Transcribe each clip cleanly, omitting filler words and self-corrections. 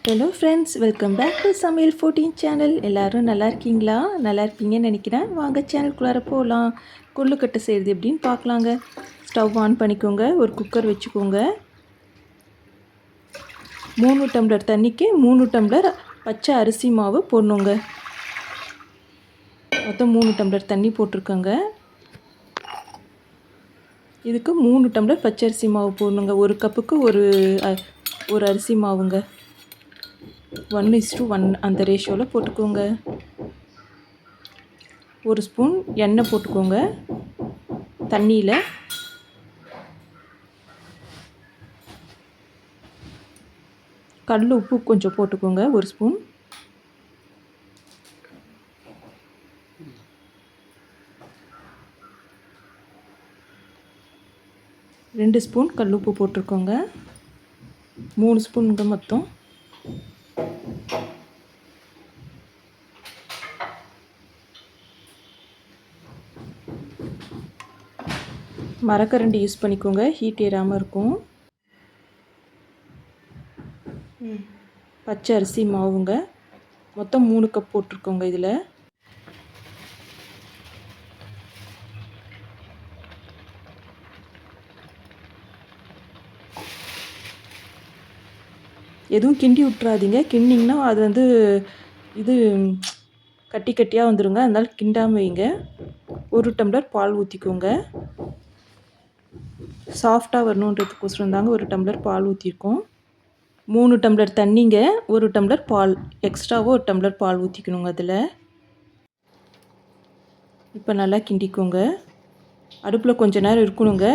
Hello friends, welcome back to Samayal 14 channel. எல்லோரும் நல்லா இருக்கீங்களா? நல்லா இருப்பீங்கன்னு நினைக்கிறேன். வாங்க சேனலுக்குள்ளார போகலாம். கொள்ளுக்கட்டை செய்கிறது எப்படின்னு பார்க்கலாங்க. ஸ்டவ் ஆன் பண்ணிக்கோங்க. ஒரு குக்கர் வச்சுக்கோங்க. 3 டம்ளர் தண்ணிக்கு 3 டம்ளர் பச்சை அரிசி மாவு போடணுங்க. மொத்தம் 3 டம்ளர் தண்ணி போட்டிருக்கோங்க. இதுக்கு 3 டம்ளர் பச்சை அரிசி மாவு போடணுங்க. ஒரு கப்புக்கு ஒரு அரிசி மாவுங்க. 1:1 அந்த ரேஷியோவில் போட்டுக்கோங்க. ஒரு ஸ்பூன் எண்ணெய் போட்டுக்கோங்க தண்ணியில். கல் உப்பு கொஞ்சம் போட்டுக்கோங்க, ஒரு ஸ்பூன். ரெண்டு ஸ்பூன் கல் உப்பு போட்டிருக்கோங்க. 3 ஸ்பூனுங்க மொத்தம். மரக்கரண்டி யூஸ் பண்ணிக்கோங்க, ஹீட் ஏறாமல் இருக்கும். பச்சை அரிசி மாவுங்க, மொத்தம் 3 கப் போட்டிருக்கோங்க. இதில் எதுவும் கிண்டி விட்றாதீங்க. கிண்டிங்கன்னா அது இது கட்டி கட்டியாக வந்துடுங்க. அதனால் கிண்டாமல் வைங்க. 1 டம்ளர் பால் ஊற்றிக்கோங்க. சாஃப்டாக வரணுன்றதுக்கோசரம் தாங்க 1 டம்ளர் பால் ஊற்றிருக்கோம். 3 டம்ளர் தண்ணிங்க, 1 டம்ளர் பால். எக்ஸ்ட்ராவாக 1 டம்ளர் பால் ஊற்றிக்கணுங்க அதில். இப்போ நல்லா கிண்டிக்கோங்க. அடுப்பில் கொஞ்ச நேரம் இருக்கணுங்க.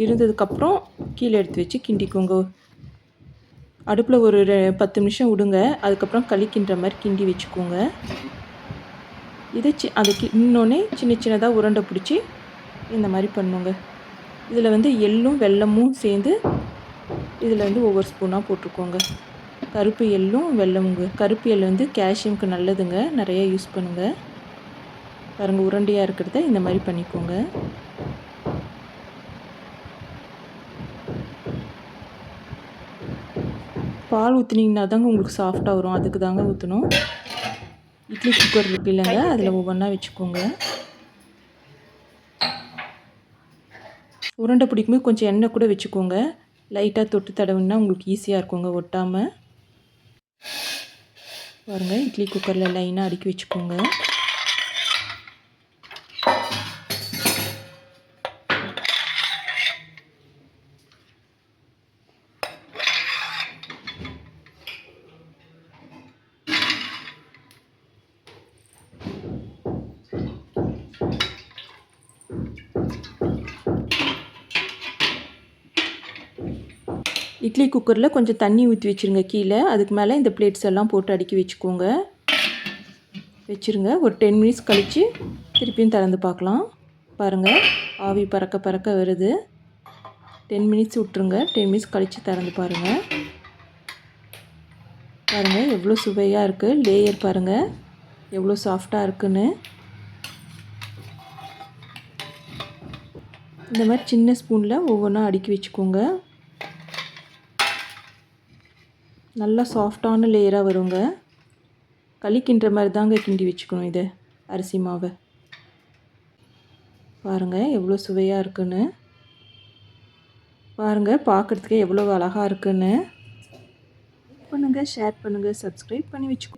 இருந்ததுக்கப்புறம் கீழே எடுத்து வச்சு கிண்டிக்கோங்க. அடுப்பில் ஒரு 10 நிமிஷம் விடுங்க. அதுக்கப்புறம் களி கிண்டுற மாதிரி கிண்டி வச்சுக்கோங்க. இதை அதை இன்னொன்னே சின்ன சின்னதாக உருண்டை பிடிச்சி இந்த மாதிரி பண்ணுங்க. இதில் எள்ளும் வெல்லமும் சேர்ந்து இதில் ஒவ்வொரு ஸ்பூனாக போட்டுக்கோங்க. கருப்பு எள்ளும் வெல்லமுங்க. கருப்பு எள் கால்சியம்க்கு நல்லதுங்க, நிறையா யூஸ் பண்ணுங்கள். பாருங்கள், உருண்டையாக இருக்கிறத இந்த மாதிரி பண்ணிக்கோங்க. பால் ஊற்றுனீங்கன்னா தாங்க உங்களுக்கு சாஃப்டாக வரும். அதுக்கு தாங்க ஊற்றணும். இட்லி குக்கர் இருக்கு இல்லைங்க, அதில் ஒவ்வொன்றா வச்சுக்கோங்க. உருண்டை பிடிக்கும்போது கொஞ்சம் எண்ணெய் கூட வச்சுக்கோங்க. லைட்டாக தொட்டு தடவுன்னா உங்களுக்கு ஈஸியாக இருக்குங்க, ஒட்டாமல். பாருங்கள், இட்லி குக்கரில் லைனாக அடுக்கி வச்சுக்கோங்க. இட்லி குக்கரில் கொஞ்சம் தண்ணி ஊற்றி வச்சுருங்க கீழே. அதுக்கு மேலே இந்த பிளேட்ஸ் எல்லாம் போட்டு அடுக்கி வச்சுக்கோங்க. வச்சுருங்க. ஒரு 10 மினிட்ஸ் கழித்து திருப்பியும் திறந்து பார்க்கலாம். பாருங்கள், ஆவி பறக்க பறக்க வருது. 10 மினிட்ஸ் விட்டுருங்க. 10 மினிட்ஸ் கழித்து திறந்து பாருங்கள். பாருங்கள் எவ்வளோ சுவையாக இருக்குது. லேயர் பாருங்கள் எவ்வளோ சாஃப்டாக இருக்குன்னு. இந்த மாதிரி சின்ன ஸ்பூனில் ஒவ்வொன்றா அடுக்கி வச்சுக்கோங்க. நல்லா சாஃப்டான லேயராக வருங்க. களி கிண்டுற மாதிரி தாங்க கிண்டி வச்சுக்கணும் இதை, அரிசி மாவை. பாருங்கள் எவ்வளோ சுவையாக இருக்குன்னு. பாருங்கள், பார்க்குறதுக்கே எவ்வளோ அழகாக இருக்குன்னு. லைக் பண்ணுங்கள், ஷேர் பண்ணுங்கள், சப்ஸ்கிரைப் பண்ணி வச்சுக்கோங்க.